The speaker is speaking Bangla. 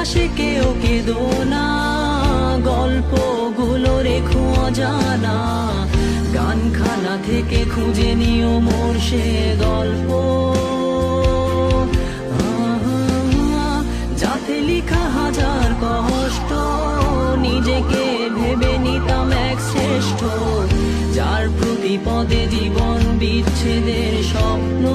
পাশে কেউ কেঁদো না, গল্পগুলো রেখো অজানা, গানখানা থেকে খুঁজে নিও মোর সে গল্প, যাতে লিখা হাজার কষ্ট, নিজেকে ভেবে নিতাম এক শ্রেষ্ঠ, যার প্রতি পদে জীবন বিচ্ছেদের স্বপ্ন।